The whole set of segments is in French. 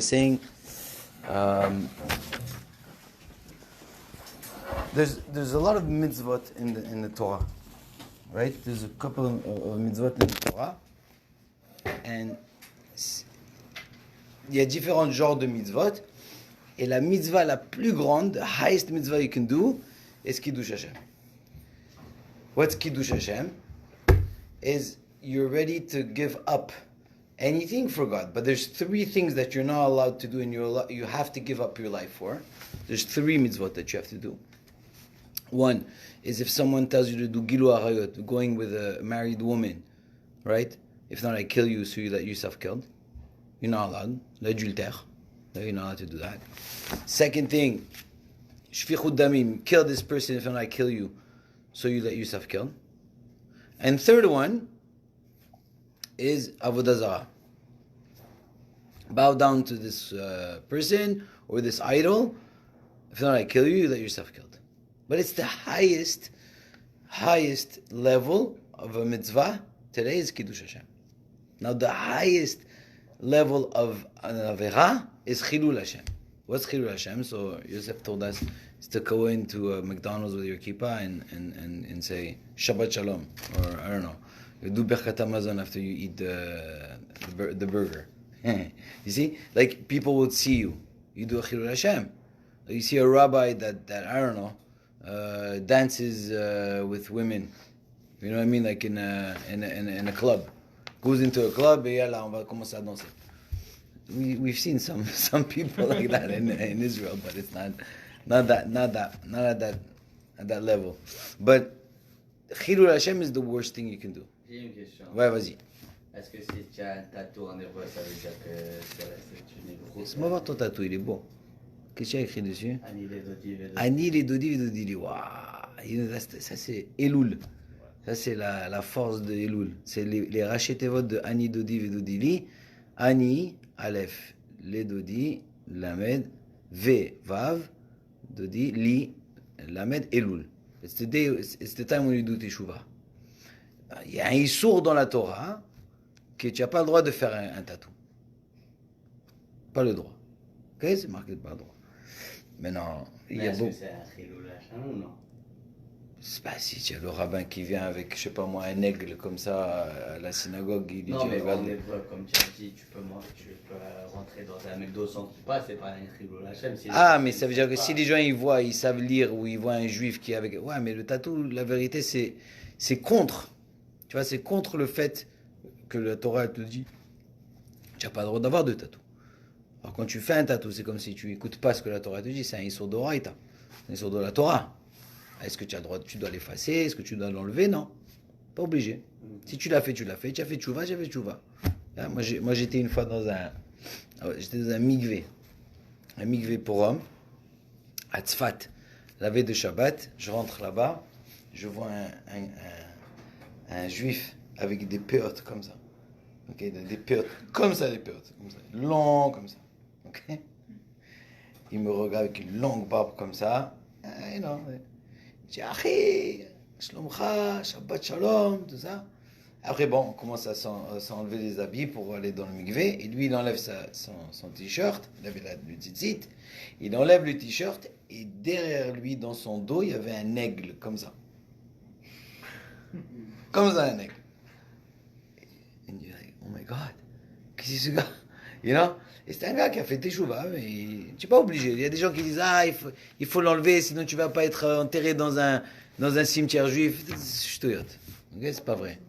saying there's a lot of mitzvot in the Torah, right? There's a couple of mitzvot in the Torah, and il y a différents genres de mitzvot, et la mitzvah la plus grande, the highest mitzvah you can do, is Kiddush Hashem. What's Kiddush Hashem? Is you're ready to give up anything for God, but there's three things that you're not allowed to do, and you have to give up your life for. There's three mitzvot that you have to do. One is if someone tells you to do gilu arayot, going with a married woman, right? If not, I kill you, so you let yourself killed. You're not allowed. L'adultère, you're not allowed to do that. Second thing, shfichut damim, kill this person. If not, I kill you, so you let yourself killed. And third one is avodah zarah. Bow down to this person or this idol. If not, I kill you, you let yourself killed. But it's the highest level of a mitzvah today is Kiddush Hashem. Now the highest level of an avera is Chilul Hashem. What's Chilul Hashem? So Yosef told us is to go into McDonald's with your kippah and say Shabbat Shalom, or I don't know, you do Birkat Hamazon after you eat the burger. You see, like people would see you. You do a Chilul Hashem. You see a rabbi that I don't know dances with women. You know what I mean? Like in a club, goes into a club. Et yalla, on va commencer à danser. We've seen some people like that in Israel, but it's not at that level. But Chilul Hashem is the worst thing you can do. J'ai une question. Ouais, vas-y. Est-ce que si tu as un tatou en hébreu, ça veut dire que c'est une hébreu? Laisse-moi voir ton tatou, il est beau. Qu'est-ce qu'il y a écrit dessus? Ani les Dodi Vedodi. Ani les Dodi Vedodi. Waouh! Ça c'est Elul. Ça c'est la force de Elul. C'est les rachetevot de Ani Dodi Vedodili. Ani, Aleph, les Dodi, Lamed, V, Vav, Dodi, Li, Lamed, Elul. It's the time when you do Teshuvah. Il y a un issour dans la Torah que tu n'as pas le droit de faire un tatou. Pas le droit. Ok? C'est marqué pas le droit. Maintenant, il y a beaucoup. Est-ce que c'est un Chilul Hashem ou non? C'est pas si tu as le rabbin qui vient avec, je sais pas moi, un aigle comme ça à la synagogue, il dit non, mais regarde. en hébreu, comme tu as dit, tu peux rentrer dans un McDo sans qu'il passe, c'est pas un Chilul Hashem. Ah, mais ça veut dire que si les gens ils voient, ils savent lire, ou ils voient un juif qui est avec. Ouais, mais le tatou, la vérité, c'est contre. Tu vois, c'est contre le fait que la Torah te dit tu n'as pas le droit d'avoir de tatou. Alors quand tu fais un tatou, c'est comme si tu écoutes pas ce que la Torah te dit, c'est un issour d'oraïta, c'est un issour de la Torah. Est-ce que tu as le droit, tu dois l'effacer, est-ce que tu dois l'enlever? Non, pas obligé. Si tu l'as fait, tu l'as fait. Tu as fait tchouva, j'ai fait tchouva. Moi j'étais une fois dans un mikvé pour hommes, à Tzfat, la veille de Shabbat. Je rentre là-bas, je vois un juif avec des péotes comme ça. Ok, des péotes comme ça, longs comme ça. Ok, il me regarde avec une longue barbe comme ça. You know, je dis Achi, Shlomcha, Shabbat Shalom, tout ça. Après, bon, on commence à s'enlever les habits pour aller dans le mikvé. Et lui, il enlève son t-shirt. Il avait le tzitzit. Il enlève le t-shirt. Et derrière lui, dans son dos, il y avait un aigle comme ça. Comme ça, un aigle. And you're like, oh my God, qu'est-ce que c'est ce gars? You know? Et c'est un gars qui a fait teshuva, mais tu n'es pas obligé. Il y a des gens qui disent, il faut l'enlever, sinon tu ne vas pas être enterré dans un cimetière juif. Ch'touyot. Okay, c'est pas vrai.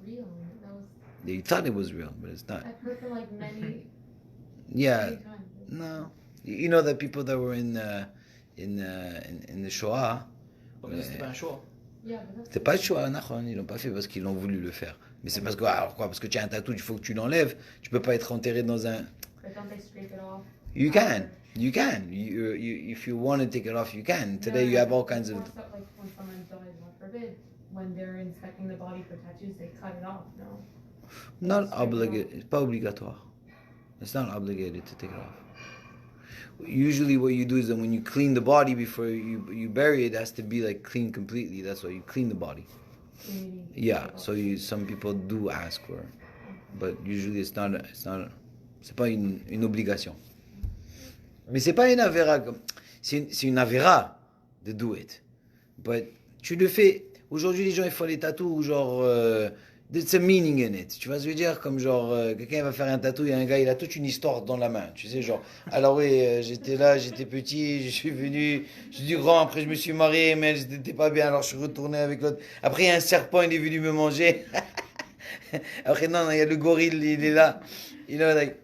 They thought it was real, but it's not. I've heard from like many. Yeah, many times. no. You know that people that were in the Shoah. Mais c'était pas un choix. Yeah, but that's. C'était pas le Shoah, ils l'ont pas fait parce qu'ils ont voulu le faire. Mais c'est parce que, alors quoi, parce que tu as un tatou, il faut que tu l'enlèves. Tu peux pas être enterré dans un. But don't they scrape it off? You can. If you want to take it off, you can. Today you have all kinds of. Or stuff like when someone dies, God forbid, when they're inspecting the body for tattoos, they cut it off. No. Not obligated. It's pas obligatoire. It's not obligated to take it off. Usually what you do is that when you clean the body before you bury it, has to be like clean completely. That's why you clean the body. Yeah, so some people do ask for it. But usually it's not c'est pas une obligation. Mais c'est pas une avera. C'est une avera de do it. But tu le fais. Aujourd'hui, les gens ils font les tatous genre. There's a meaning in it. Tu vois ce que je veux dire? Comme genre, quelqu'un va faire un tatou, il y a un gars, il a toute une histoire dans la main. Tu sais, genre, alors oui, j'étais là, j'étais petit, je suis venu, je suis du grand, après je me suis marié, mais j'étais pas bien, alors je suis retourné avec l'autre. Après, il y a un serpent, il est venu me manger. Après, non, il y a le gorille, il est là. You know, like,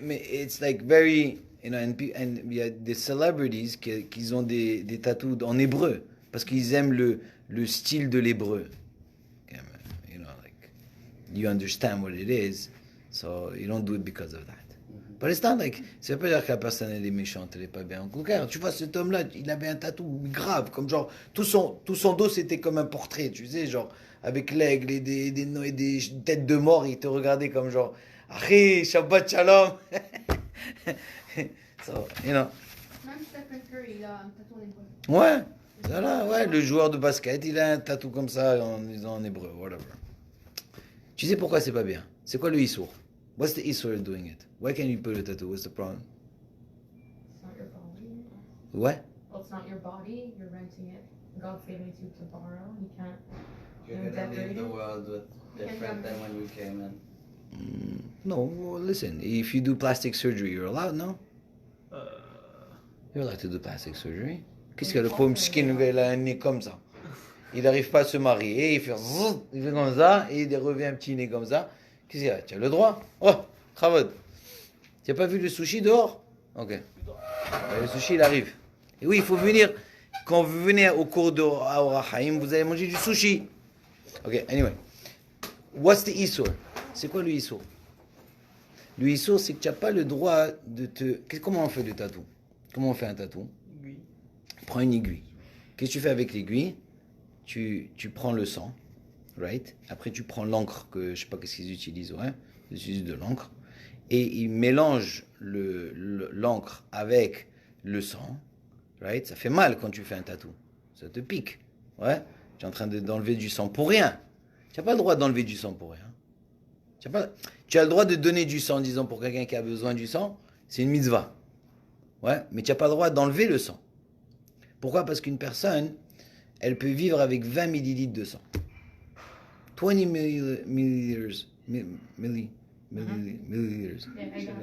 it's like very, you know, and il y a des celebrities qui ont des tatous en hébreu, parce qu'ils aiment le style de l'hébreu. You know, like, you understand what it is, so you don't do it because of that. But it's not like, ça veut pas dire que la personne elle est méchante, elle est pas bien. Au contraire, tu vois, cet homme-là, il avait un tatou grave, comme genre, tout son dos c'était comme un portrait, tu sais, genre, avec l'aigle et des têtes de mort, il te regardait comme genre, Ahé, Shabbat Shalom. So, you know. Même Stephen Curry, il a un tatou en hébreu. Ouais, voilà, ouais, le joueur de basket, il a un tatou comme ça en hébreu, whatever. Tu sais pourquoi c'est pas bien? C'est quoi le issour? What's the issour in doing it? Why can't you put a tattoo? What's the problem? It's not your body. What? Well, it's not your body. You're renting it. God's giving it to you to borrow. You can't. You're gonna leave the world with different than when you came in. No, well, listen, if you do plastic surgery, you're allowed, no? You're allowed to do plastic surgery. Qu'est-ce que le pauvre skin, le gars, il a un nez comme ça. Il n'arrive pas à se marier, il fait comme ça, et il revient un petit nez comme ça. Qu'est-ce qu'il y a? Tu as le droit? Oh, Khavod. Tu n'as pas vu le sushi dehors? Ok. Le sushi, il arrive. Et oui, il faut venir. Quand vous venez au cours de Aura Haim, vous allez manger du sushi. Ok, anyway. What's the Issour? C'est quoi le Issour? Le Issour, c'est que tu n'as pas le droit de te. Comment on fait le tatou? Comment on fait un tatou? Prends une aiguille. Qu'est-ce que tu fais avec l'aiguille? Tu prends le sang, right? Après, tu prends l'encre, que je sais pas qu'est-ce qu'ils utilisent, ouais? Ils utilisent de l'encre. Et ils mélangent l'encre avec le sang, right? Ça fait mal quand tu fais un tatou. Ça te pique, ouais? Tu es en train d'enlever du sang pour rien. Tu n'as pas le droit d'enlever du sang pour rien. Tu as le droit de donner du sang, disons, pour quelqu'un qui a besoin du sang. C'est une mitzvah. Ouais? Mais tu n'as pas le droit d'enlever le sang. Pourquoi? Parce qu'une personne, elle peut vivre avec 20 millilitres de sang. 20 milliliters. Milliliters. Yeah, I got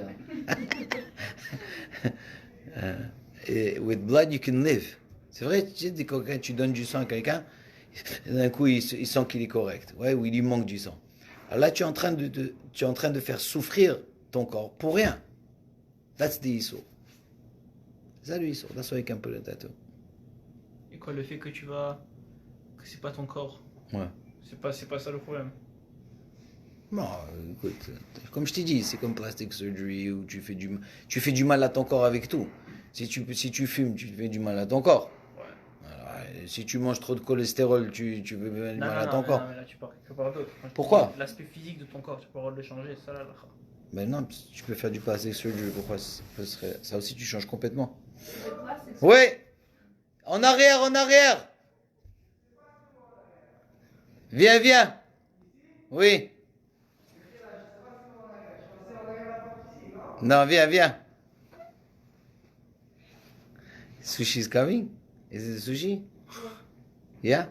it. With blood, you can live. C'est vrai, tu sais, quand tu donnes du sang à quelqu'un, d'un coup, il sent qu'il est correct. Ouais, ou il lui manque du sang. Alors là, tu es en train de faire souffrir ton corps pour rien. That's the issue. C'est ça le issue. That's why you can put a tattoo. Et quoi, le fait que que c'est pas ton corps, Ouais. c'est pas ça le problème. Non, écoute, comme je t'ai dit, c'est comme plastic surgery où tu fais du mal à ton corps avec tout. Si tu fumes, tu fais du mal à ton corps. Ouais. Alors, si tu manges trop de cholestérol, tu fais du mal à ton corps. Non, mais là tu parles quelque part d'autre. Pourquoi? L'aspect physique de ton corps, tu peux pas le droit de le changer, ça là. Mais non, tu peux faire du plastic surgery. Pourquoi ça aussi, tu changes complètement. The plastic Oui. En arrière, en arrière. Viens. Oui. Non, viens. Sushi is coming? Is it sushi? Yeah?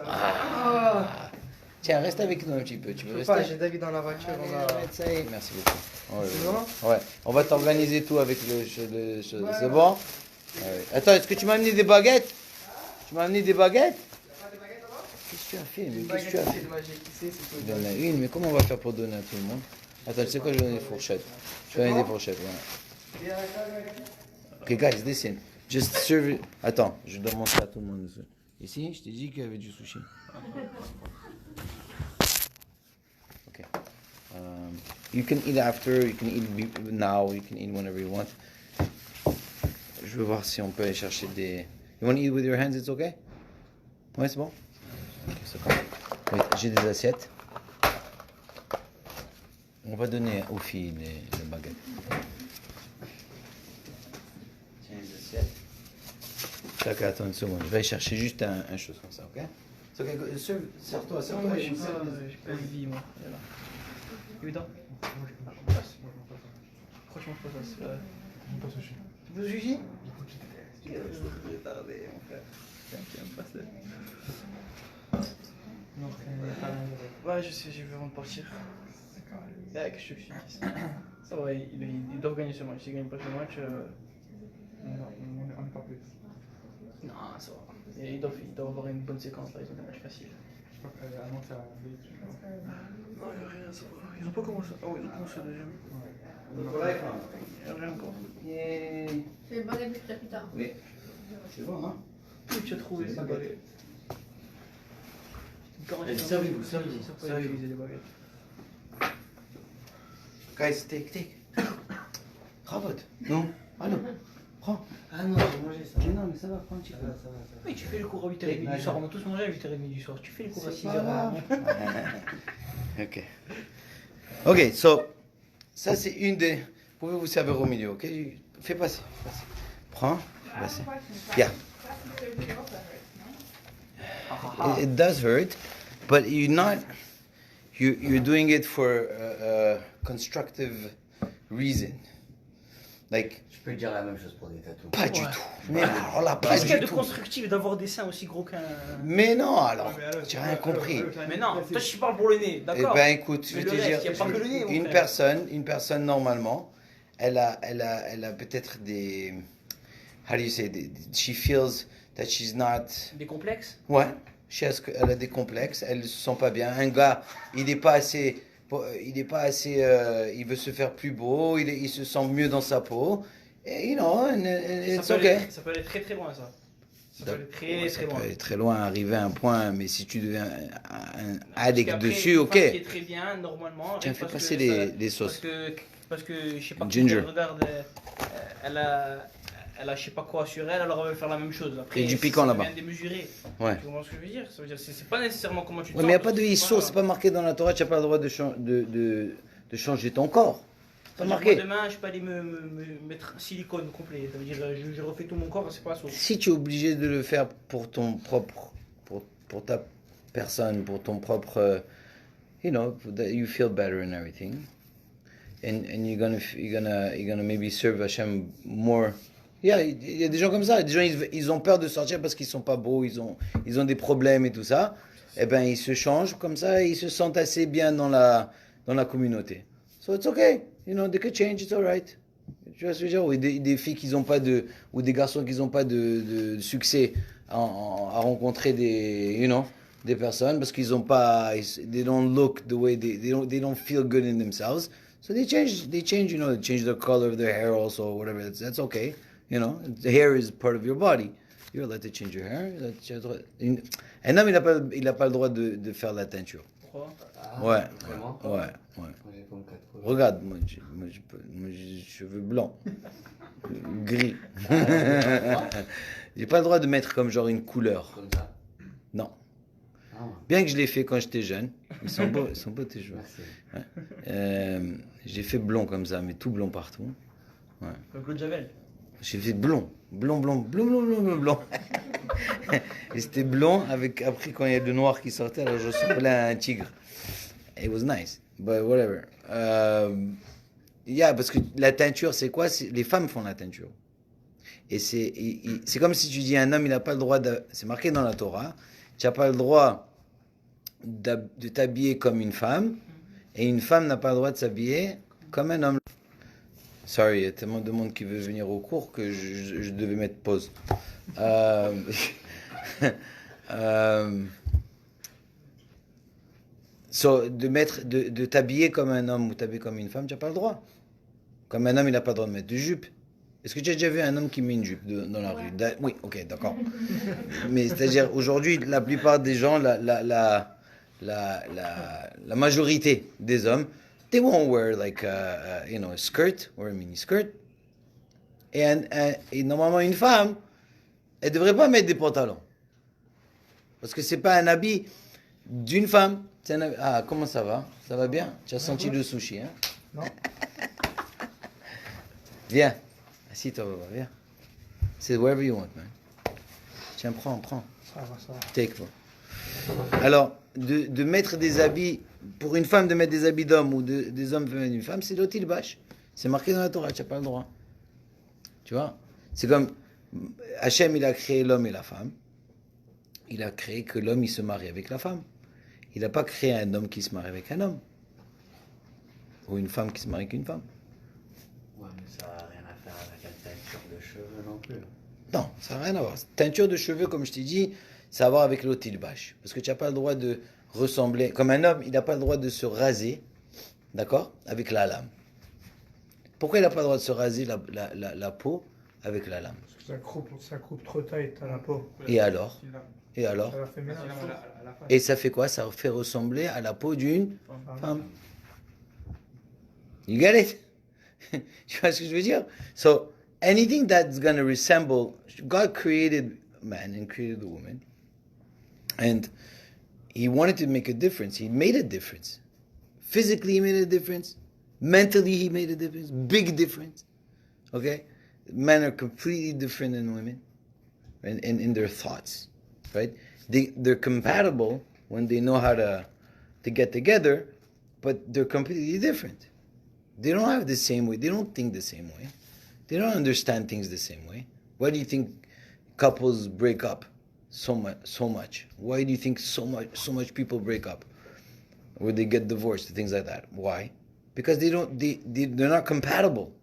Ah. Tiens, reste avec nous un petit peu. Tu veux Je peux rester? pas, j'ai David dans la voiture. Allez, On a... arrête, ça y est. Merci beaucoup. C'est bon? Ouais. On va t'organiser tout avec c'est bon? Ouais. Attends, est-ce que tu m'as amené des baguettes? Tu m'as amené des baguettes? Qu'est-ce que tu as fait? Mais qu'est-ce que tu as fait? Il y en a une, mais comment on va faire pour donner à tout le monde? Attends, tu sais quoi? Je vais donner des fourchettes. Je vais donner des fourchettes, voilà. Ok, guys, listen. Just serve it. Attends, je dois montrer à tout le monde. Ici, je t'ai dit qu'il y avait du sushi. Ok. You can eat after, you can eat now, you can eat whenever you want. Je vais voir si on peut aller chercher des... You want to eat with your hands, it's okay? Ouais, c'est bon? Ok, c'est bon. Oui, j'ai des assiettes. On va donner aux filles les baguettes. Tiens, les assiettes. Chacun, attends une seconde. Je vais aller chercher juste un chose comme ça, ok? C'est ok, serre-toi. Moi, j'ai pas de vie, moi. Voilà. Évident. Franchement, je peux pas ça. Tu veux juger? Retardé, mon frère. Tiens, pas ça. Non, ouais, je sais, j'ai vu avant de partir. Ouais, qu'est-ce que je suis ici? Ça va, ils doivent gagner ce match. S'ils ne gagnent pas ce match, Non, on n'est pas plus. non, ça va. Et ils doivent avoir une bonne séquence là, ils ont des matchs faciles. Je crois qu'elle a annoncé à Vite. Non, il n'y a rien, ça va. Ils ont pas commencé. Oh, ils ont commencé le deuxième. Il n'y a rien encore. C'est le bon début de chapitre. Oui. C'est bon, hein? Oui, tu as trouvé C'est ça, pas baguette. Servez-vous. Ça peut utiliser les baguettes. Guys, take. Cravotte. Non? Allô? Prends. Ah non, j'ai mangé ça. Mais non, mais ça va, prends un petit peu. Oui, tu fais le cours à 8h30 du soir. On a tous mangé à 8h30 du soir. Tu fais le cours à C'est 6h. pas grave. Ok, so, ça c'est une des. Vous pouvez vous servir au milieu, ok? Fais passer. Prends. Passer. Yeah. It does hurt, but you're doing it for a constructive reason. Like, Je peux dire la même chose pour des tatous. pas du Ouais. tout. Mais alors là, pas Qu'est-ce qu'il y a du de tout. constructif d'avoir des seins aussi gros qu'un. Mais non, alors, tu n'as rien compris. Mais non, toi je parle pour le nez, Eh d'accord? ben écoute, je Mais vais le te reste, dire, y a pas que le nez, mon une personne normalement, elle a peut-être des, how do you say, she feels that she's not, Des complexes? ouais, elle a des complexes, elle se sent pas bien. Un gars, il n'est pas assez, il veut se faire plus beau, il se sent mieux dans sa peau, et, you know, and it's ça peut okay. aller, ça peut aller très très loin ça. Ça peut aller très Ouais, très ça peut loin. aller très loin, arriver à un point, mais si tu deviens un Parce addict qu'après, dessus, une ok. femme qui est très bien, normalement. Tiens, rien fais parce passer que les ça- sauces. Parce que je sais pas qui Ginger. elle regarde, elle a je sais pas quoi sur elle, alors elle va faire la même chose. Après, Et du ça piquant là-bas. devient démesuré. Ouais. Tu comprends ce que je veux dire? Ça veut dire c'est pas nécessairement comment tu te Ouais, sens. mais il n'y a pas de parce que ISO, c'est pas marqué dans la Torah, tu n'as pas le droit de changer ton corps. C'est pas Moi, marqué. demain, je peux aller me mettre un silicone complet. Ça veut dire je refais tout mon corps, c'est pas la sauce. Si tu es obligé de le faire pour ton propre, pour ta personne, pour ton propre, you know, that you feel better and everything, and you're gonna maybe serve Hashem more. Yeah, il y a des gens comme ça. Des gens ils ont peur de sortir parce qu'ils sont pas beaux, ils ont des problèmes et tout ça. Eh ben ils se changent comme ça, et ils se sentent assez bien dans la communauté. So it's okay, you know, they could change, it's alright. Tu vois ce que je veux dire? Ou des filles qui n'ont pas de, ou des garçons qui n'ont pas de succès à rencontrer des personnes parce qu'ils n'ont pas, they don't look the way they don't feel good in themselves. So they change, you know, they change the color of their hair also, or whatever. That's okay, you know. The hair is part of your body. You're allowed to change your hair. Un homme, il n'a pas le droit de faire la teinture. Pourquoi? Ouais, Vraiment? ouais. Moi j'ai comme 4 couleurs. Regarde, moi j'ai cheveux blancs, gris. J'ai pas le droit de mettre comme genre une couleur. Comme ça. Non. Ah, Bien que je l'ai fait quand j'étais jeune. Ils sont beaux tes cheveux. merci. J'ai fait blond comme ça, mais tout blond partout. Comme Claude Javel. J'ai fait blond. Et c'était blond avec, après quand il y a le noir qui sortait, alors je ressemblais à un tigre. It was nice, but whatever. Yeah, parce que la teinture, c'est quoi? Les femmes font la teinture. Et c'est comme si tu dis un homme, il n'a pas le droit c'est marqué dans la Torah, tu n'as pas le droit de t'habiller comme une femme, et une femme n'a pas le droit de s'habiller comme un homme. Sorry, il y a tellement de monde qui veut venir au cours que je devais mettre pause. So, de t'habiller comme un homme ou t'habiller comme une femme, tu n'as pas le droit. Comme un homme, il n'a pas le droit de mettre de jupe. Est-ce que tu as déjà vu un homme qui met une jupe dans la rue? Oui, ok, d'accord. Mais c'est-à-dire, aujourd'hui, la plupart des gens, la majorité des hommes, they won't wear like a skirt or a mini skirt. Et normalement, une femme, elle devrait pas mettre des pantalons. Parce que c'est pas un habit d'une femme. Ah, comment ça va? Ça va bien? Tu as senti le sushi, hein? Non. Viens. Assis-toi, viens. C'est wherever you want, man. Tiens, prends. Ça va. Take, bro. Alors, de mettre des habits, pour une femme de mettre des habits d'homme ou des hommes de mettre une femme, c'est l'otil bâche. C'est marqué dans la Torah, tu n'as pas le droit. Tu vois? C'est comme Hachem, il a créé l'homme et la femme. Il a créé que l'homme, il se marie avec la femme. Il n'a pas créé un homme qui se marie avec un homme. Ou une femme qui se marie avec une femme. Ouais, mais ça n'a rien à faire avec la teinture de cheveux non plus. Non, ça n'a rien à voir. Teinture de cheveux, comme je t'ai dit, ça a à voir avec l'otilbash. Parce que tu n'as pas le droit de ressembler. Comme un homme, il n'a pas le droit de se raser, d'accord, avec la lame. Pourquoi il n'a pas le droit de se raser la peau avec la lame? Parce que ça coupe trop tight à la peau. Et alors? Et alors? Ça la fait mélanger à la fin. Et ça fait quoi? Ça fait ressembler à la peau d'une femme. You get it? Tu vois ce que je veux dire? So, anything that's going to resemble, God created man and created the woman. And he wanted to make a difference. He made a difference. Physically, he made a difference. Mentally, he made a difference. Big difference. Okay? Men are completely different than women in their thoughts. Right? They're compatible when they know how to get together, but they're completely different. They don't have the same way. They don't think the same way. They don't understand things the same way. Why do you think couples break up so much? Why do you think so much people break up? Or they get divorced, things like that. Why? Because they're not compatible.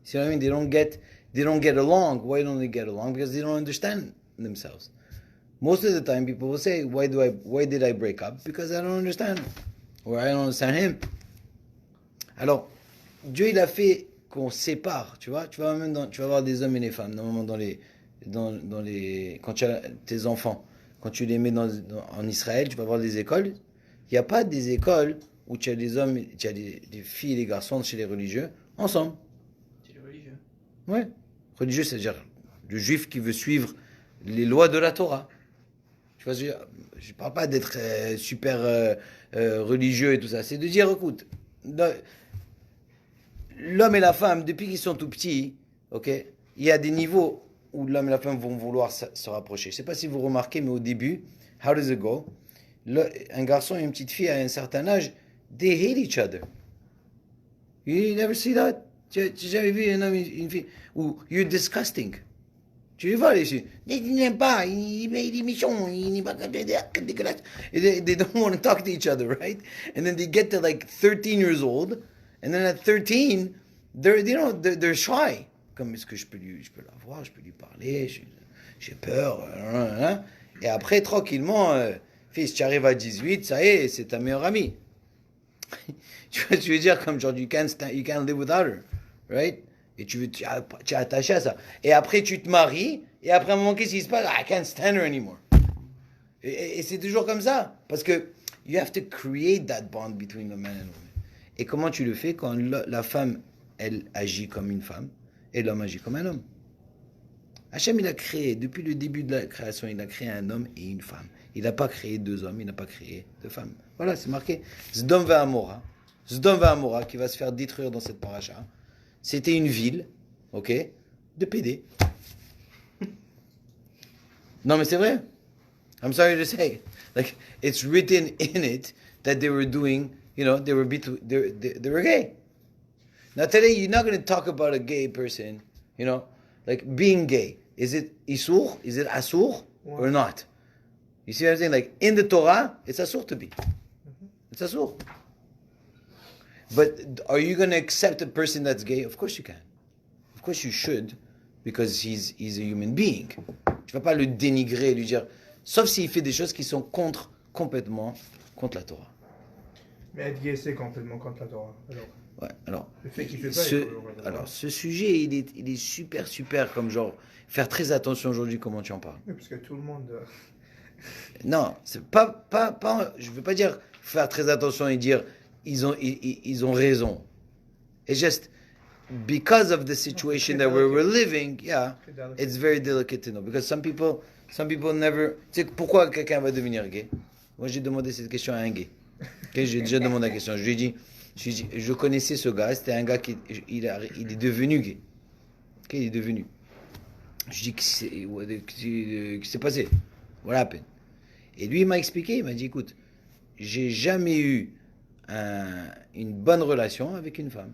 See what I mean? They don't get along. Why don't they get along? Because they don't understand themselves. Most of the time people will say, why did I break up? Because I don't understand. Or I don't understand him. Alors, Dieu, il a fait qu'on sépare, tu vois. Tu vas voir des hommes et des femmes, normalement quand tu as tes enfants, quand tu les mets en Israël, tu vas voir des écoles. Il n'y a pas des écoles où tu as des hommes, tu as des filles et des garçons chez les religieux, ensemble. C'est le religieux. Ouais. Religieux, c'est-à-dire le juif qui veut suivre les lois de la Torah. Tu vois, je ne parle pas d'être super religieux et tout ça. C'est de dire, écoute, l'homme et la femme, depuis qu'ils sont tout petits, ok, il y a des niveaux où l'homme et la femme vont vouloir se rapprocher. Je ne sais pas si vous remarquez, mais au début, how does it go? Un garçon et une petite fille à un certain âge, they hate each other. You never see that? Tu n'as jamais vu un homme et une fille? Ou you're disgusting. Tu les vois, les filles. Il n'aime pas, il est méchant, il n'est pas dégueulasse. They don't want to talk to each other, right? And then they get to like 13 years old, and then at 13, they're shy. Comme, est-ce que je peux la voir, je peux lui parler, j'ai peur, et après, tranquillement, fils, tu arrives à 18, ça y est, c'est ta meilleure amie. Tu vois ce que je veux dire, comme genre, you can't live without her, right? Et tu es attaché à ça. Et après, tu te maries, et après un moment, qu'est-ce qui se passe? I can't stand her anymore. Et c'est toujours comme ça, parce que you have to create that bond between the man and woman. Et comment tu le fais? Quand la femme, elle agit comme une femme, et l'homme agit comme un homme. Hachem, il a créé, depuis le début de la création, il a créé un homme et une femme. Il n'a pas créé deux hommes, il n'a pas créé deux femmes. Voilà, c'est marqué. Sdom ve'Amora, qui va se faire détruire dans cette paracha. C'était une ville, ok, de PD. Non, mais c'est vrai. I'm sorry to say. Like, it's written in it that they were doing, they were gay. Now today, you're not going to talk about a gay person, like being gay. Is it isur? Is it asur or not? You see what I'm saying? Like in the Torah, it's asur to be. It's asur. But are you going to accept a person that's gay? Of course you can. Of course you should, because he's a human being. Tu vas pas le dénigrer, lui dire, sauf s'il fait des choses qui sont complètement contre la Torah. Mais être gay, c'est complètement contre la Torah. Ouais, alors, le fait qu'il fait ça, alors ce sujet, il est super, comme genre, faire très attention aujourd'hui comment tu en parles. Oui, parce que tout le monde... Non, c'est pas, je veux pas dire faire très attention et dire, ils ont raison. It's just, because of the situation that we're living, yeah, it's very delicate to know. Because some people never... Tu sais, pourquoi quelqu'un va devenir gay? Moi, j'ai demandé cette question à un gay. Okay, j'ai déjà demandé la question. Je lui ai dit, je connaissais ce gars, c'était un gars il est devenu gay. Okay, il est devenu. Je dis, qu'est-ce qui s'est passé? What happened? Et lui, il m'a expliqué, il m'a dit, écoute, j'ai jamais eu une bonne relation avec une femme.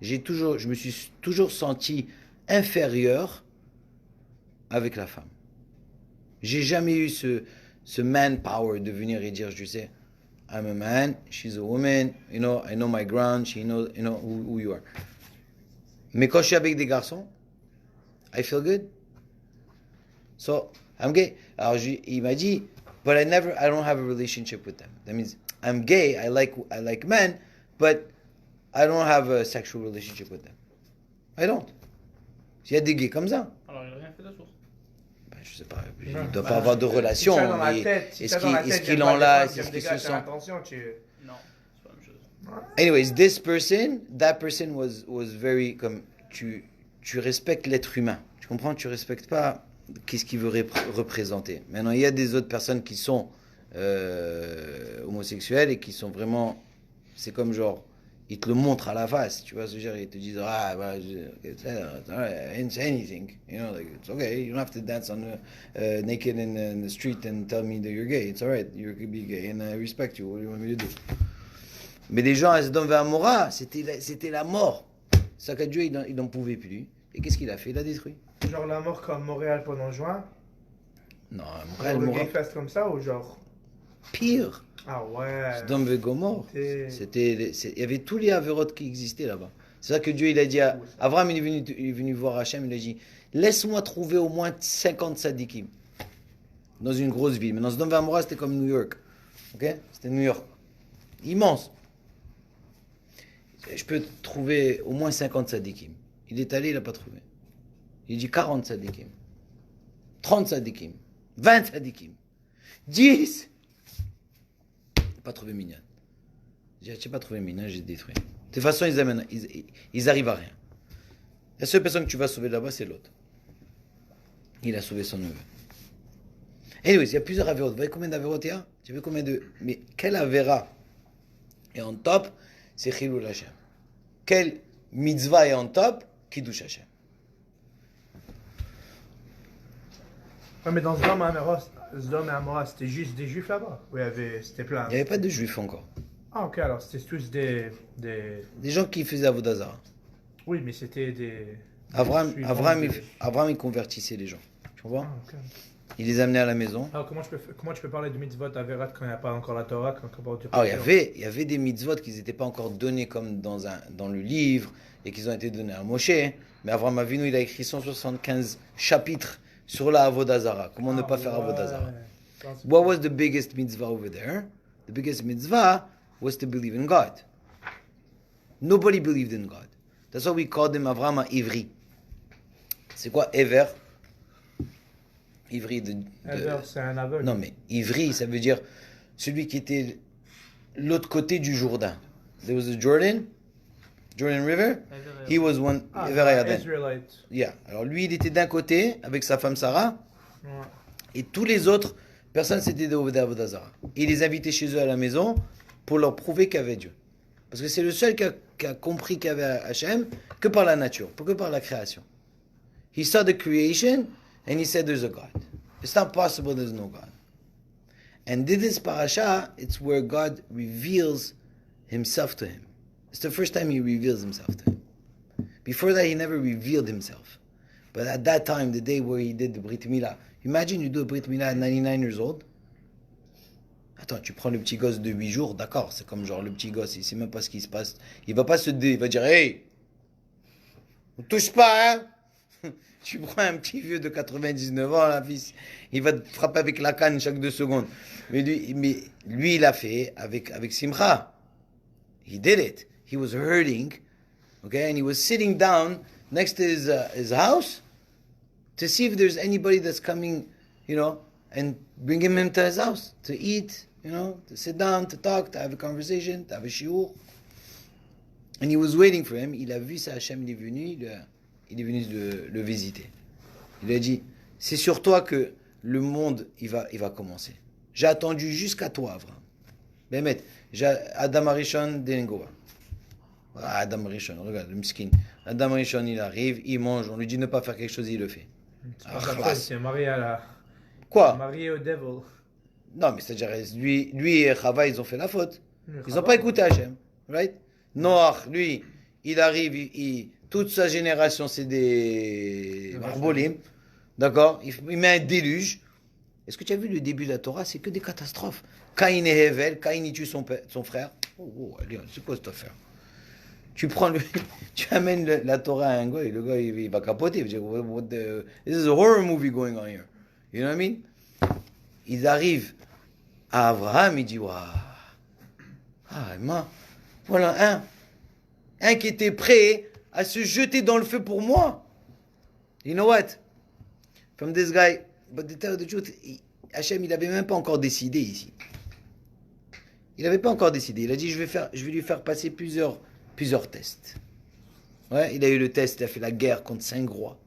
Je me suis toujours senti inférieur avec la femme. J'ai jamais eu ce manpower de venir et dire, je sais, I'm a man, she's a woman, you know, I know my ground, she knows, you know who you are. Mais quand je suis avec des garçons, I feel good. So, I'm gay. Alors, il m'a dit, but I don't have a relationship with them. That means, I'm gay, I like men, but I don't have a sexual relationship with them. I don't. Il y a des gays comme ça. Alors, il n'a rien fait de source. Ben, je sais pas, il ne doit pas avoir de relation. Si t'as dans la Mais tête, est-ce qu'il en a, est-ce qu'il se sent? Attention, tu... Non, c'est pas la même chose. Anyways, that person was very comme tu respectes l'être humain. Tu comprends? Tu respectes pas qu'est-ce qu'il veut représenter. Maintenant, il y a des autres personnes qui sont homosexuels et qui sont vraiment, c'est comme genre, ils te le montrent à la face, tu vois, ce genre, ils te disent, ah, bah, it's alright, I didn't say anything, you know, like, it's okay, you don't have to dance naked in the street and tell me that you're gay, it's alright, you could be gay and I respect you, what do you want me to do? Mais des gens à Sodome et Amora, c'était la mort. Ça que Dieu, il n'en pouvait plus. Et qu'est-ce qu'il a fait? Il a détruit. Genre la mort comme Montréal pendant juin. Non, Genre le Montréal, gay fest comme ça ou genre... pire. Ah ouais. Sodome et Gomorrhe. Il y avait tous les avérotes qui existaient là-bas. C'est ça que Dieu, il a dit à Abraham, il est venu voir Hachem, il a dit, laisse-moi trouver au moins 50 sadikim dans une grosse ville. Mais dans Sodome et Gomorrhe, c'était comme New York. Ok? C'était New York. Immense. Je peux trouver au moins 50 sadikim. Il est allé, il n'a pas trouvé. Il dit 40 sadikim. 30 sadikim. 20 sadikim. 10. Pas trouvé Minyan. J'ai dit, tu n'as pas trouvé Minyan, j'ai détruit. De toute façon, ils arrivent à rien. La seule personne que tu vas sauver là-bas, c'est l'autre. Il a sauvé son neveu. Anyways, il y a plusieurs avérotes. Vous voyez combien d'avérotes il y a? Tu veux combien de... Mais quel avéra est en top? C'est Chilul Hashem. Quel mitzvah est en top? Kiddush Hashem. Ouais, mais dans Sodome et Amora, c'était juste des juifs là-bas? Oui, c'était plein. Il n'y avait pas de juifs encore. Ah ok, alors c'était tous des... Des gens qui faisaient Avodah Zarah. Oui, mais c'était des... Abraham, suivants Abraham, il convertissait les gens. Tu comprends? Ah, ok. Il les amenait à la maison. Alors comment tu peux parler de mitzvot avérat quand il n'y a pas encore la Torah, quand Alors, il y avait des mitzvot qui n'étaient pas encore donnés comme dans le livre et qui ont été donnés à Moshe. Mais Avraham Avinu, il a écrit 175 chapitres sur la Avodah Zarah. Comment ne pas faire Avodah Zarah? What was the biggest mitzvah over there? The biggest mitzvah was to believe in God. Nobody believed in God. That's why we called him Avraham Ivri. C'est quoi Ever? Ivri Ever, c'est un aveugle. Non, mais Ivri, ça veut dire celui qui était l'autre côté du Jourdain. There was a Jordan River. He was one. Ever Ayaden. Israelite. Yeah. Alors lui, il était d'un côté avec sa femme Sarah, Ouais. et tous les autres personnes c'était des Avodah Zarah. Il les invitait chez eux à la maison pour leur prouver qu'il y avait Dieu. Parce que c'est le seul qui a compris qu'il y avait Hachem que par la nature, que par la création. He saw the creation and he said there's a God. It's not possible there's no God. And this parasha, it's where God reveals himself to him. It's the first time he reveals himself to him. Before that, he never revealed himself. But at that time, the day where he did the Brit Milah, imagine you do a Brit Milah at 99 years old. Attends, tu prends le petit gosse de 8 jours, d'accord, c'est comme genre le petit gosse, il sait même pas ce qui se passe. Il va pas il va dire, hey, on touche pas, hein. Tu prends un petit vieux de 99 ans, là, fils, il va te frapper avec la canne chaque 2 secondes. Mais lui il a fait avec Simcha. He did it. He was hurting, okay, and he was sitting down next to his house to see if there's anybody that's coming, you know, and bring him to his house to eat, you know, to sit down, to talk, to have a conversation, to have a shiur. And he was waiting for him. Il a vu ça, Hachem, il est venu le visiter. Il lui a dit, c'est sur toi que le monde, il va commencer. J'ai attendu jusqu'à toi, Avraham. Bémet, Adam Arishon Dengoa. Adam Arishon, regarde, le miskin. Adam Arishon, il arrive, il mange, on lui dit ne pas faire quelque chose, il le fait. C'est marié à la... Quoi? Marié au devil. Non, mais c'est-à-dire, lui et Chava, ils ont fait la faute. Ils n'ont pas écouté Hachem. Right? Noach, lui, il arrive, toute sa génération, c'est des marbolim. D'accord? Il met un déluge. Est-ce que tu as vu le début de la Torah? C'est que des catastrophes. Caïn et Hevel, Caïn il tue son frère. Allez, c'est quoi cette affaire? Tu prends tu amènes la Torah à un gars et le gars il va capoter. Il va dire, this is a horror movie going on here. You know what I mean? Ils arrivent à Abraham, il dit, waouh. Voilà un qui était prêt à se jeter dans le feu pour moi. You know what? From this guy, but to tell the truth, Hachem, il n'avait même pas encore décidé ici. Il n'avait pas encore décidé. Il a dit, je vais lui faire passer plusieurs tests. Ouais, il a eu le test, il a fait la guerre contre 5 rois.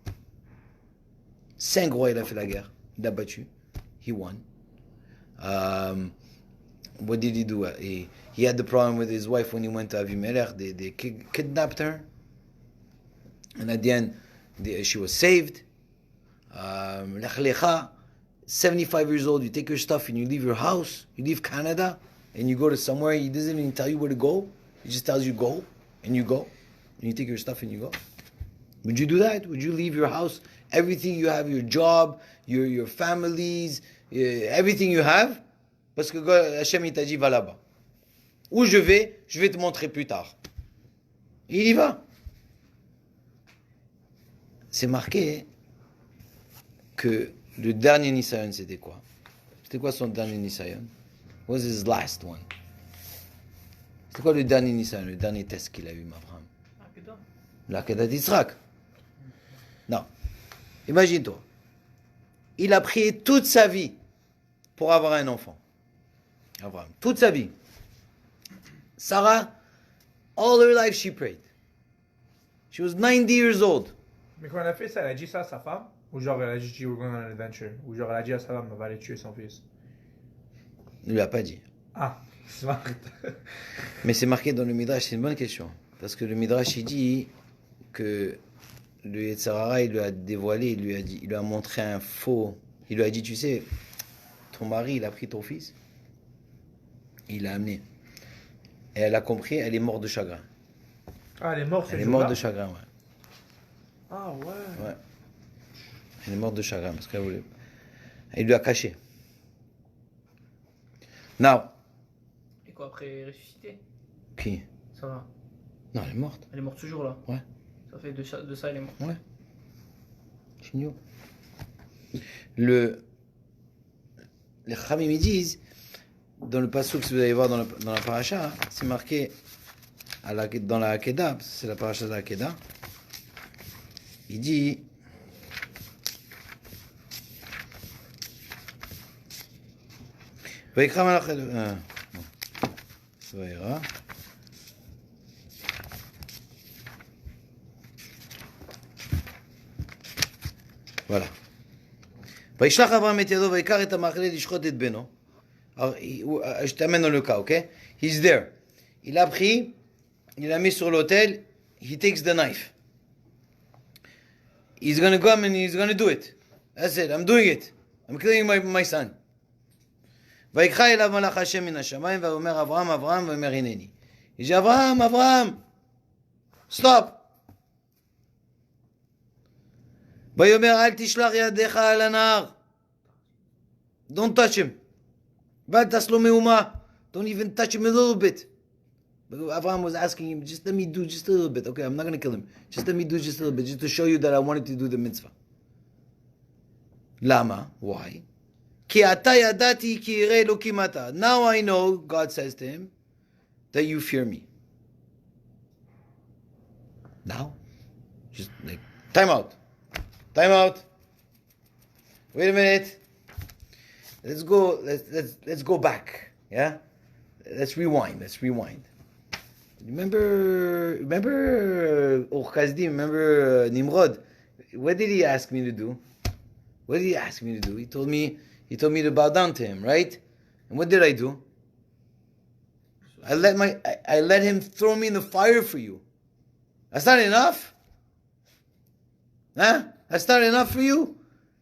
5 rois, il a fait la guerre. Il a battu. He won. What did he do? He had the problem with his wife when he went to Avimelech. They kidnapped her. And at the end, she was saved. Lech Lecha, 75 years old, you take your stuff and you leave your house, you leave Canada, and you go to somewhere, he doesn't even tell you where to go. He just tells you go, and you go. And you take your stuff and you go. Would you do that? Would you leave your house, everything you have, your job, your families, everything you have? Parce que Hachem il t'a dit, va là-bas. Où je vais te montrer plus tard. Et il y va. C'est marqué que le dernier Nisayon, c'était quoi? C'était quoi son dernier Nisayon? What was his last one? C'était quoi le dernier Nisayon, le dernier test qu'il a eu, Abraham? L'Akedah d'Israël. Non. Imagine-toi. Il a prié toute sa vie pour avoir un enfant. Abraham. Toute sa vie. Sarah, all her life she prayed. She was 90 years old. Mais quand elle a fait ça, elle a dit ça à sa femme? Ou genre elle a juste dit we're going on an adventure? Ou genre elle a dit à sa femme, elle va aller tuer son fils? Il ne lui a pas dit. Ah, smart. Mais c'est marqué dans le Midrash, c'est une bonne question. Parce que le Midrash, il dit que le Yetzirah, il lui a dévoilé, il lui a montré un faux. Il lui a dit, tu sais, ton mari, il a pris ton fils, il l'a amené. Et elle a compris, elle est morte de chagrin. Ah, elle est morte ce Elle est jour-là? morte de chagrin, ouais. Ah ouais. Ouais. Elle est morte de chagrin parce qu'elle voulait. Il lui a caché. Now. Et quoi, après ressuscité? Qui? Ça va. Non, elle est morte. Elle est morte ce jour-là? Ouais. Ça fait de ça, elle est morte. Ouais. Chigno. Les Khamim, ils disent, dans le passouk, si vous allez voir dans la paracha, hein, c'est marqué dans la Hakeda, c'est la paracha de la Hakeda. Il dit, voilà. וישלח אברהם את ידו ויקח את המאכלה לשחוט את בנו. Alors, je t'amène dans le cas, ok? He's there. Il a pris, il l'a mis sur l'autel, he takes the knife. He's going to come and he's going to do it. That's it, I'm doing it. I'm killing my son. ויקרא אליו מלאך השם מן השמיים ואומר אברהם, אברהם, ואומר הנני. Il dit Abraham, Abraham, stop. ויאמר אל תשלח ידך על הנהר. Don't touch him. ואל תעש לו מהומה. Don't even touch him a little bit. But Abraham was asking him, just let me do just a little bit. Okay, I'm not going to kill him. Just let me do just a little bit, just to show you that I wanted to do the mitzvah. Lama? Why? כי אתה ידעתי כי ירא אלוקים אתה. Now I know, God says to him, that you fear me. Now? Just like, time out. Time out. Wait a minute. Let's go back. Yeah? Let's rewind. Remember Ur Kasdim, remember Nimrod? What did he ask me to do? What did he ask me to do? He told me to bow down to him, right? And what did I do? I let him throw me in the fire for you. That's not enough? Huh? That's not enough for you?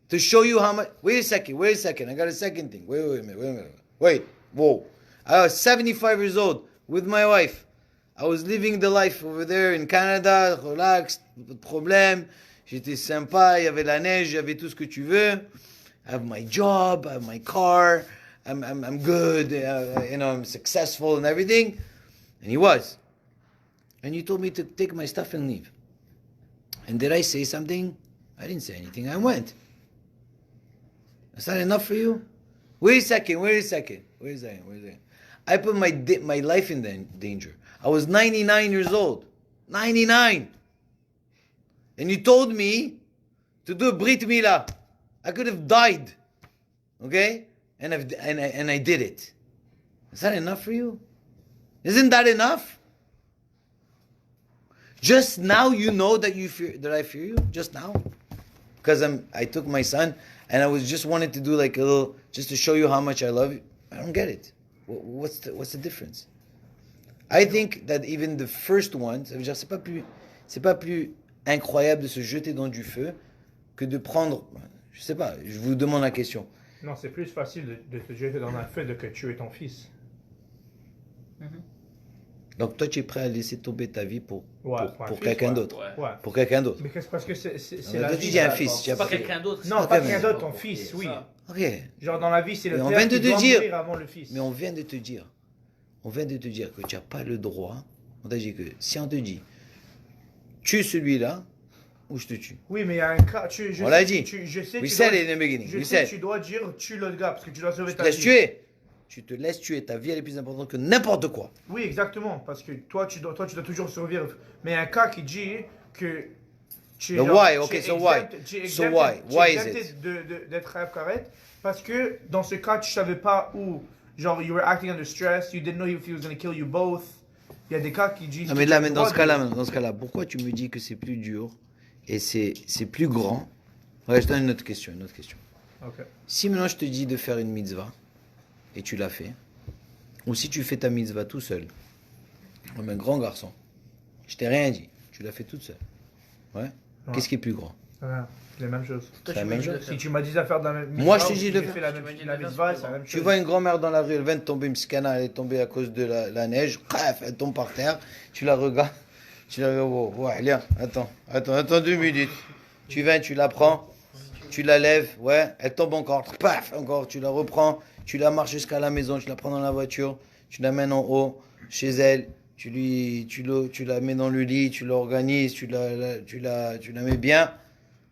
To show you how much... Wait a second. I got a second thing. Wait a minute. Wait, whoa. I was 75 years old with my wife. I was living the life over there in Canada, relax, pas de problème. J'étais sympa, il y avait la neige, il y avait tout ce que tu veux. I have my job, I have my car, I'm good, I'm successful and everything. And he was. And you told me to take my stuff and leave. And did I say something? I didn't say anything. I went. Is that enough for you? Wait a second. I put my life in danger. I was 99 years old. 99! And you told me to do a Brit Milah. I could have died. Okay? And I did it. Is that enough for you? Isn't that enough? Just now you know that I fear you? Just now? Because I took my son and I was just wanted to do like a little, just to show you how much I love you. I don't get it. What's the difference? I think that even the first one, ça veut dire c'est pas plus incroyable de se jeter dans du feu que de prendre, je sais pas, je vous demande la question. Non, c'est plus facile de te jeter dans un feu que de tuer ton fils. Donc toi tu es prêt à laisser tomber ta vie pour fils, quelqu'un d'autre. Ouais. Pour quelqu'un d'autre. Mais parce que c'est Toi la tu vie. dis un fils. C'est pas quelqu'un d'autre. Non, c'est pas pas quelqu'un quelqu'un d'autre, ton fils, oui. ça. Ok. Genre dans la vie, c'est le Mais on père vient de qui te doit dire. mourir avant le fils. Mais on vient de te dire que tu n'as pas le droit. On t'a dit que si on te dit tue celui-là ou je te tue. Oui, mais il y a un cas. On l'a dit. Je sais We said it in the beginning. Je We sais said. que tu dois dire tue l'autre gars parce que tu dois sauver Tu te ta laisses vie. tuer. Tu te laisses tuer. Ta vie elle est plus importante que n'importe quoi. Oui, exactement. Parce que toi, tu dois toujours survivre. Mais il y a un cas qui dit que tu The why, okay, so why? So why? Why is it? D'être rêve carrette parce que dans ce cas, tu savais pas où. Genre, you were acting under stress. You didn't know if he was going to kill you both. Il y a des cas qui disent. Non, mais là, dans ce cas-là, pourquoi tu me dis que c'est plus dur et c'est plus grand? Ouais, je te donne une autre question. Ok. Si maintenant je te dis de faire une mitzvah et tu l'as fait, ou si tu fais ta mitzvah tout seul, comme un grand garçon, je t'ai rien dit, tu l'as fait toute seule. Ouais. Qu'est-ce qui est plus grand? Voilà, c'est la même chose. C'est la même chose. Si tu m'as dit de faire dans la même Moi, je te dis de faire la mitzvah, c'est la même chose. Tu vois une grand-mère dans la rue, elle vient de tomber, Mskana, elle est tombée à cause de la neige, bref, elle tombe par terre, tu la regardes, ouais, viens, attends 2 minutes. Tu viens, tu la prends, tu la lèves, ouais, elle tombe encore, paf, encore, tu la reprends, tu la marches jusqu'à la maison, tu la prends dans la voiture, tu la mènes en haut, chez elle, tu la mets dans le lit, tu l'organises, tu la mets bien.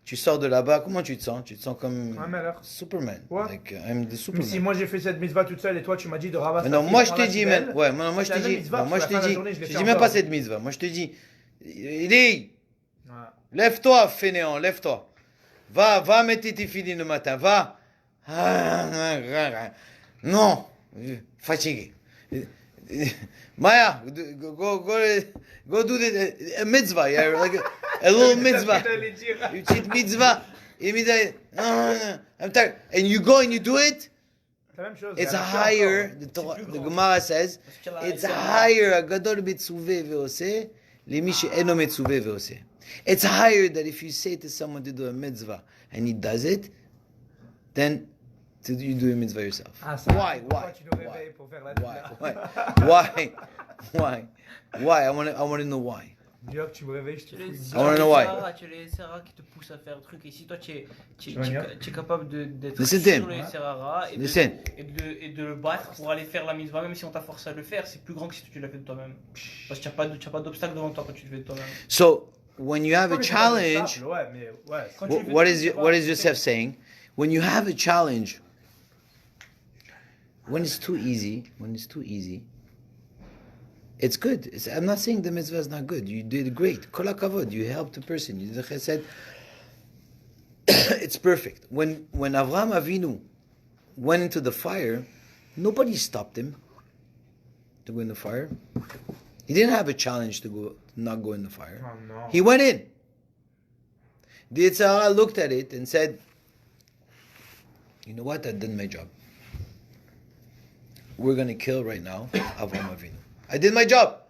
Tu sors de là-bas, comment tu te sens? Tu te sens comme Superman. Ouais. Like, I'm the Mais Superman. si moi j'ai fait cette mitzvah toute seule et toi tu m'as dit de ramasser. Non, moi je te dis même. Ouais, moi je te dis. Je dis même pas cette mitzvah. Moi je te dis. Dis, lève-toi, fainéant, lève-toi. Va mettre tes filles le matin, va. Non, fatigué. Maya, go do a mitzvah, yeah, like a little mitzvah. Une petite mitzvah. I'm tired. And you go and you do it. It's a higher. The Gemara says it's a higher. Agadol mitzuve ve'oseh, lemi she'eno mitzuve ve'oseh. It's higher that if you say to someone to do a mitzvah and he does it, then you do a mitzvah yourself. Why? I want to know why. Tu me réveilles, je te fous. I want to know why. Tu les Sarah qui te poussent à faire le truc. Et si toi tu es capable d'être sur les Sarah et de le battre pour aller faire la mitzvah, même si on t'a forcé à le faire, c'est plus grand que si tu l'as fait de toi-même. Parce que tu n'as pas d'obstacle devant toi quand tu le fais de toi-même. So when you have a challenge, what is Yosef saying? When you have a challenge, when it's too easy, it's good. I'm not saying the mitzvah is not good. You did great. Kol hakavod. You helped a person. You did chesed. It's perfect. When Avraham Avinu went into the fire, nobody stopped him to go in the fire. He didn't have a challenge to not go in the fire. Oh, no. He went in. The Yitzhara looked at it and said, "You know what? I did my job. We're going to kill right now Avraham Avinu. I did my job.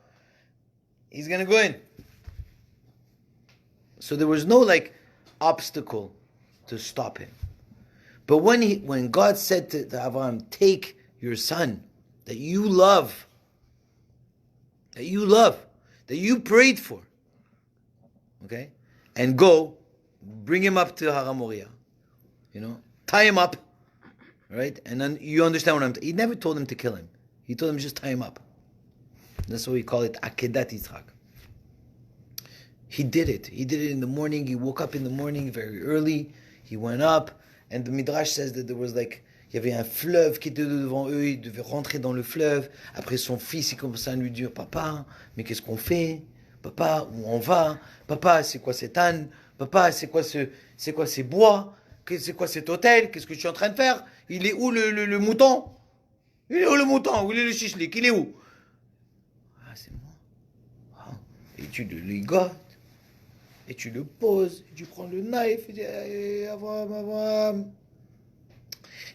He's going to go in." So there was no obstacle to stop him. But when God said to Avraham, "Take your son that you love, that you prayed for, okay, and go, bring him up to Har Moriah, tie him up, right? And then you understand what I'm saying. He never told him to kill him. He told him just tie him up. That's why we call it Akedat Yitzchak. He did it. He did it in the morning. He woke up in the morning very early. He went up, and the Midrash says that there was like, il y avait un fleuve qui était devant eux. Il devait rentrer dans le fleuve. Après, son fils, il commençait à lui dire, papa, mais qu'est-ce qu'on fait? Papa, où on va? Papa, c'est quoi cet âne? Papa, c'est quoi ces bois? C'est quoi cet hôtel? Qu'est-ce que je suis en train de faire? Il est où le mouton? Il est où le mouton? Où est le chichlik? Il est où? Ah, c'est moi. Ah. Et tu le ligotes. Et tu le poses. Et tu prends le knife. Et tu dis, Avraham.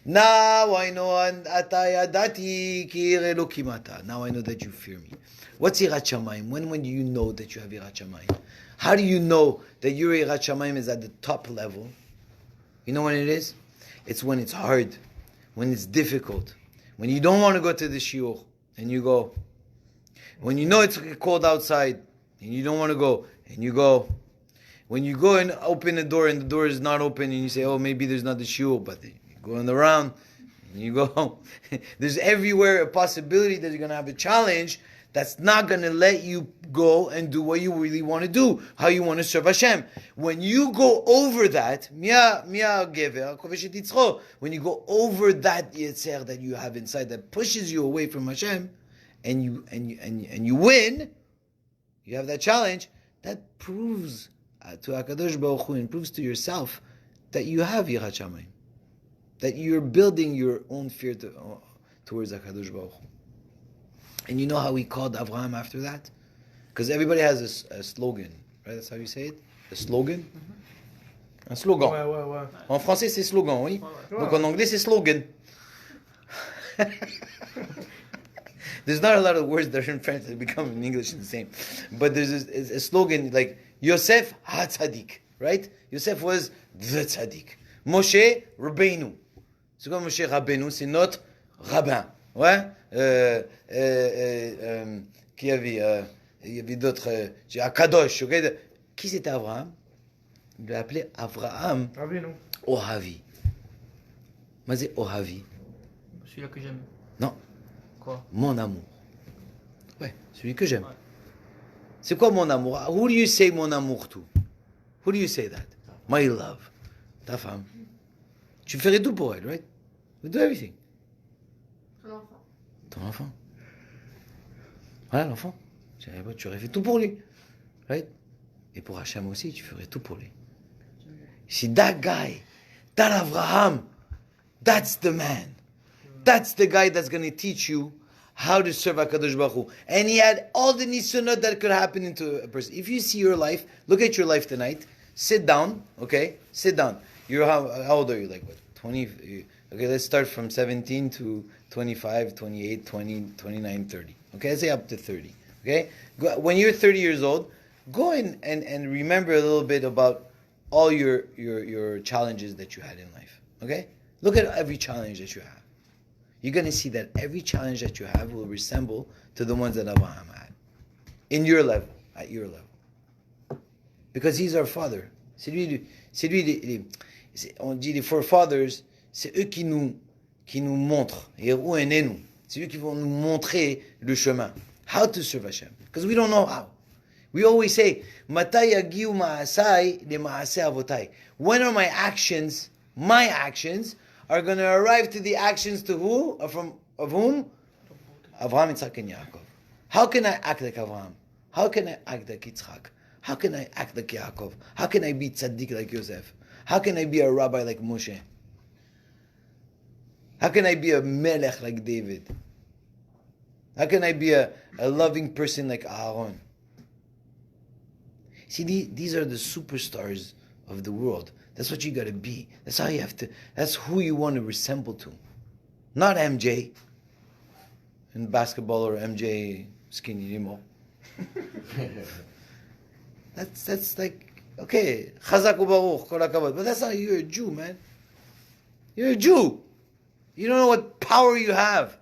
Now I know atayadati ki elokimata. Now I know that you fear me. What's Yirat Shamayim? When do you know that you have Yirat Shamayim? How do you know that your Yirat Shamayim is at the top level? You know when it is? It's when it's hard, when it's difficult, when you don't want to go to the shiur, and you go. When you know it's cold outside, and you don't want to go, and you go. When you go and open the door, and the door is not open, and you say, oh, maybe there's not the shiur, but you go around, and you go home. There's everywhere a possibility that you're going to have a challenge that's not going to let you go and do what you really want to do, how you want to serve Hashem. When you go over that, when you go over that yetzer that you have inside that pushes you away from Hashem, and you win, you have that challenge, that proves to HaKadosh Baruch Hu and proves to yourself that you have Yirat Shamayim, that you're building your own fear towards HaKadosh Baruch Hu. And you know how we called Avraham after that? Because everybody has a slogan, right? That's how you say it? A slogan? Mm-hmm. Un slogan. Ouais. En français, c'est slogan, oui. Ouais. Donc en anglais, c'est slogan. There's not a lot of words that are in French that become in English the same. But there's a slogan like, Yosef ha-tzadik, right? Yosef was the tzadik. Moshe, Rabbeinu. C'est quoi Moshe Rabbeinu? C'est notre rabbin. Ouais? Qui avait, il y avait d'autres, Akadosh, ok? Qui c'était Abraham? Il l'a appelé Avraham Ohavi. Mais c'est Ohavi. Celui-là que j'aime. Non. Quoi? Mon amour. Ouais, celui que j'aime. Ouais. C'est quoi mon amour? Who do you say mon amour to? Who do you say that? My love. Ta femme. Tu ferais tout pour elle, right? You do everything. Ton enfant. Voilà l'enfant. Tu aurais fait tout pour lui. Right? Et pour Hachem aussi, tu ferais tout pour lui. See, that guy, that Avraham, that's the man. That's the guy that's going to teach you how to serve HaKadosh Baruch Hu. And he had all the nisunot that could happen into a person. If you see your life, look at your life tonight. Sit down, okay? Sit down. You're how old are you? Like what? 20? Okay, let's start from 17 to 25, 28, 20, 29, 30. Okay, let's say up to 30. Okay? When you're 30 years old, go and remember a little bit about all your challenges that you had in life. Okay? Look at every challenge that you have. You're going to see that every challenge that you have will resemble to the ones that Abraham had. In your level, at your level. Because he's our father. On dit les forefathers, c'est eux qui nous montrent. C'est eux qui vont nous montrer le chemin. How to serve Hashem. Because we don't know how. We always say, Matai yagiu ma'asai le ma'aseh avotai. When are my actions are going to arrive to the actions to who? Of whom? Avraham, Yitzchak, and Yaakov. How can I act like Avraham? How can I act like Yitzchak? How can I act like Yaakov? How can I be tzaddik like Yosef? How can I be a rabbi like Moshe? How can I be a melech like David? How can I be a loving person like Aaron? See, these are the superstars of the world. That's what you got to be. That's how you have to. That's who you want to resemble to, not MJ in basketball or MJ skinny anymore. That's like okay, Chazak u'Baruch kol hakavod, but that's not you're a Jew, man. You're a Jew. You don't know what power you have,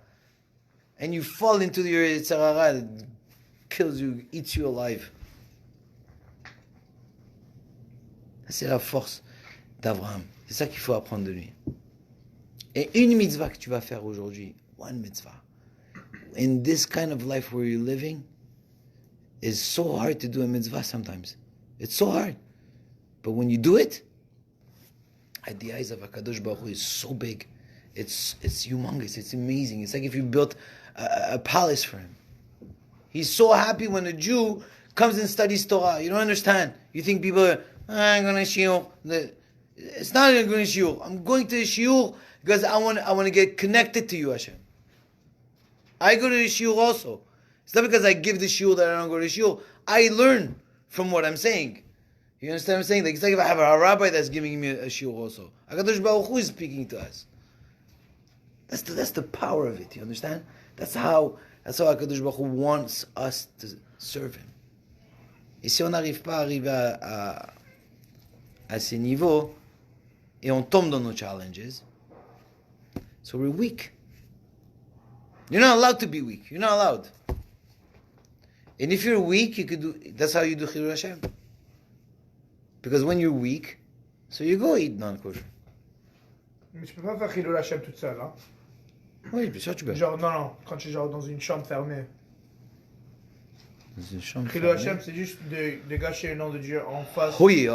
and you fall into your Yetzer Hara. kills you, eats you alive. C'est la force d'Abraham. C'est ça qu'il faut apprendre de lui. Et une mitzvah que tu vas faire aujourd'hui, one mitzvah, in this kind of life where you're living, is so hard to do a mitzvah sometimes. It's so hard. But when you do it, at the eyes of HaKadosh Baruch Hu, it's so big. It's humongous. It's amazing. It's like if you built a palace for him. He's so happy when a Jew comes and studies Torah. You don't understand. You think people are, I'm going to shiur. It's not going to shiur. I'm going to shiur because I want to get connected to you, Hashem. I go to the shiur also. It's not because I give the shiur that I don't go to shiur. I learn from what I'm saying. You understand what I'm saying? Like, it's like if I have a rabbi that's giving me a shiur also. HaKadosh Baruch Hu is speaking to us. That's the power of it. You understand? That's how HaKadosh Baruch Hu wants us to serve Him. Et si on n'arrive pas à arriver à ces niveaux, et on tombe dans nos challenges, so we're weak. You're not allowed to be weak. You're not allowed. And if you're weak, you could do. That's how you do Chilul Hashem. Because when you're weak, so you go eat non-kosher. Mais tu peux pas faire Chilul Hashem toute seule, hein? Oui, bien sûr tu peux. Genre, non, quand tu es genre dans une chambre fermée. Dans une chambre Chilul Hashem, c'est juste de gâcher le nom de Dieu en face. Oui,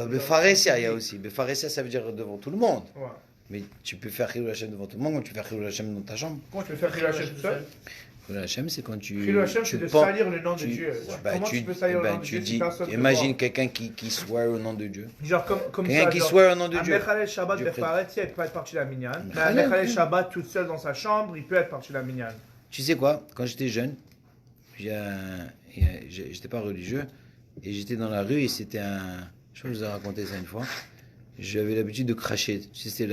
Befaresia, il y a aussi. Befaresia, ça veut dire devant tout le monde. Ouais. Mais tu peux faire Chilul Hashem devant tout le monde, comme tu peux faire Chilul Hashem dans ta chambre. Comment tu peux faire Chilul Hashem tout seul? Chilul Hashem, c'est quand tu. Chilul Hashem, c'est de salir le nom de Dieu. Comment tu peux salir le nom de Dieu si personne ne te imagine voit? quelqu'un qui swear au nom de Dieu. Genre comme quelqu'un ça. Qui swear au nom de Dieu. Mechalel Shabbat Befaret, elle peut être partie de la minyan. Mais Mechalel Shabbat toute seule dans sa chambre, il peut être partie de la minyan. Tu sais quoi? Quand j'étais jeune, j'étais pas religieux et j'étais dans la rue et c'était un. Je crois que je vous ai raconté ça une fois. J'avais l'habitude de cracher. Tu sais,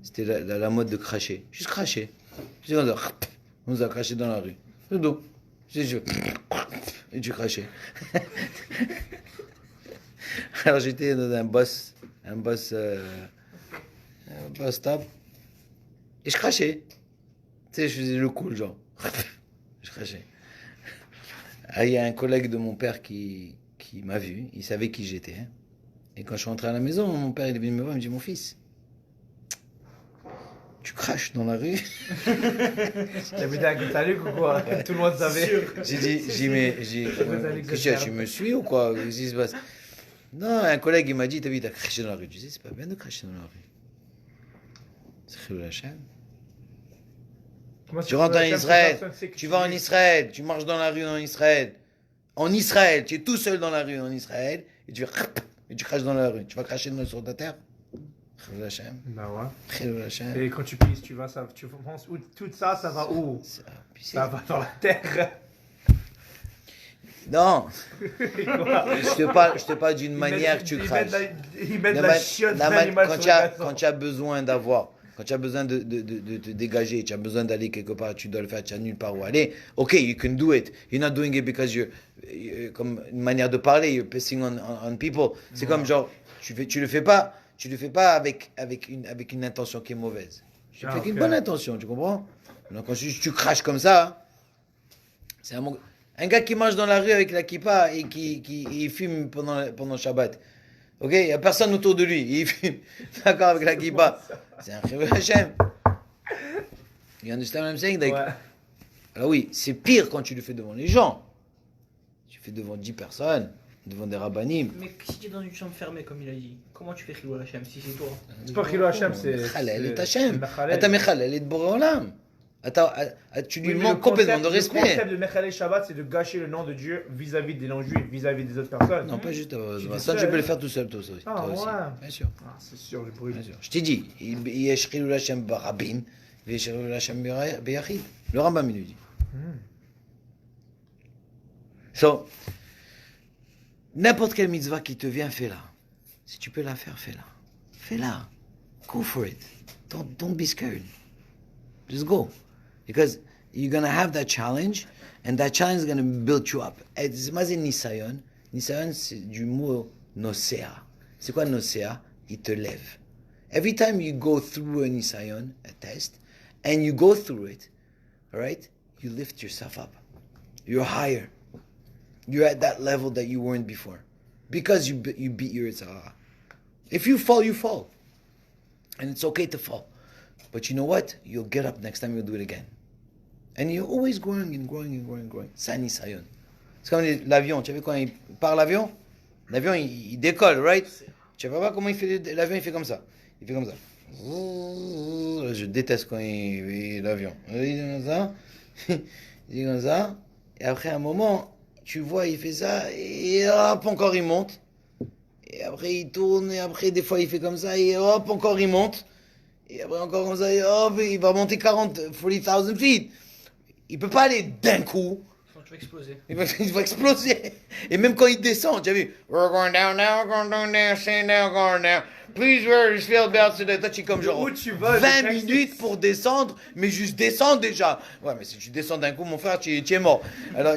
c'était la mode de cracher. Juste cracher. On nous a craché dans la rue. Le dos. Et tu crachais. Alors j'étais dans un bus stop. Et je crachais. Tu sais, je faisais le cool, genre. Je crachais. Il y a un collègue de mon père qui m'a vu. Il savait qui j'étais. Hein. Et quand je suis rentré à la maison, mon père il est venu me voir. Il me dit, mon fils, tu craches dans la rue. T'habitais à Guttaluc ou quoi? Tout le monde savait. J'ai dit, tu me suis ou quoi? Qu'est-ce qui se passe? Non, un collègue il m'a dit, t'as craché dans la rue. Je disais, c'est pas bien de cracher dans la rue. C'est Chilul Hashem. Tu rentres en Israël, tu vas en Israël, tu marches dans la rue en Israël. En Israël, tu es tout seul dans la rue en Israël et tu craches dans la rue. Tu vas cracher sur ta terre? Chilul Hashem. Bah ouais. Chilul Hashem. Et quand tu pisses, tu penses où tout ça va où? Ça va dans la terre. Non. je te parle d'une manière que tu craches. Ils mettent la chiotte d'animal sur le gâteau. Quand tu as besoin quand tu as besoin de te dégager, tu as besoin d'aller quelque part, tu dois le faire, tu as nulle part où aller. Okay, you can do it. You're not doing it because you're comme une manière de parler, you're pissing on people. C'est comme genre, tu le fais pas avec une intention qui est mauvaise. Tu le fais avec une bonne intention, tu comprends? Donc quand tu craches comme ça, c'est un gars qui marche dans la rue avec la kippa et qui fume pendant Shabbat. Ok, il n'y a personne autour de lui, il fume, d'accord, avec la kippa. C'est un Chilul Hashem. You understand what I'm saying? Like, ouais. Alors oui, c'est pire quand tu le fais devant les gens. Tu le fais devant 10 personnes, devant des rabbanim. Mais si tu es dans une chambre fermée, comme il a dit, comment tu fais Chilul Hashem si c'est toi? C'est pas Chilul Hashem, c'est... Mechalel et Hashem. Ata Mechalel et de Boré Olam. Tu lui manques complètement de respect. Le concept de Mechalel Shabbat, c'est de gâcher le nom de Dieu vis-à-vis des non-juifs, vis-à-vis des autres personnes. Non, pas juste. Ça, tu peux le faire tout seul, toi aussi. Ah, ouais. Bien sûr. Ah, c'est sûr, le bruit. Bien sûr. Je t'ai dit, il y a Chilul Hashem barabim, il y a Chilul Hashem beyachid. Le Rambam, il lui dit. So, n'importe quelle mitzvah qui te vient, fais-la. Si tu peux la faire, fais-la. Fais-la. Go for it. Don't be scared. Just go. Because you're going to have that challenge, and that challenge is going to build you up. C'est pas un nisayon. Nisayon, c'est du mot nosea. C'est quoi nosea? Il te lève. Every time you go through a nisayon, a test, and you go through it, all right, you lift yourself up. You're higher. you're at that level that you weren't before. Because you beat your Yitzhak. If you fall, you fall. And it's okay to fall. But you know what? You'll get up next time, you'll do it again. And you're always growing and growing and growing and growing. C'est un nisayon. C'est comme l'avion. Tu sais quand il part l'avion, l'avion il décolle, right? Tu sais pas comment il fait l'avion, il fait comme ça. Il fait comme ça. Je déteste quand l'avion. Il dit comme ça. Il dit comme ça. Et après un moment, tu vois, il fait ça. Et hop, encore il monte. Et après il tourne. Et après des fois il fait comme ça. Et hop, encore il monte. Et après encore comme ça. Et hop, il va monter 40,000 feet. Il peut pas aller d'un coup. Tu vas exploser. Il va exploser. Et même quand il descend, tu as vu? We're going down now, going down, staying down, going down. Please wear your seatbelt. Toi, tu es comme genre 20 minutes pour descendre, mais juste descendre déjà. Ouais, mais si tu descends d'un coup, mon frère, tu es mort. Alors,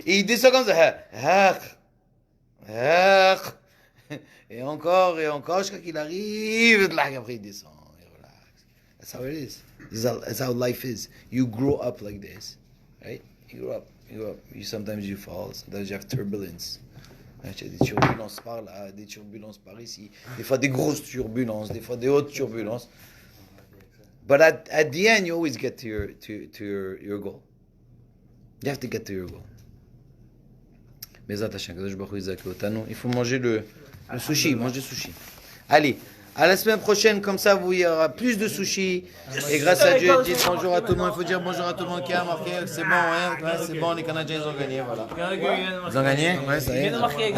il descend comme ça. Et encore, jusqu'à qu'il arrive. Après, il descend. Il relaxe. That's how it is. That's how life is. You grow up like this. Right? You grow up. Sometimes you fall, sometimes you have turbulence. Il y a des turbulences par là, des turbulences par ici. Des fois des grosses turbulences, des fois des hautes turbulences. But at the end, you always get to your goal. You have to get to your goal. Il faut manger le sushi, manger sushi. Allez. À la semaine prochaine, comme ça, il y aura plus de sushis. Et grâce à Dieu, dites bonjour à tout le monde. Il faut dire bonjour à tout le monde qui a marqué. C'est bon, hein? Ouais, c'est bon, les Canadiens, ils ont gagné. Voilà. Ils ont gagné? Ouais, ça y est. Ils ont marqué.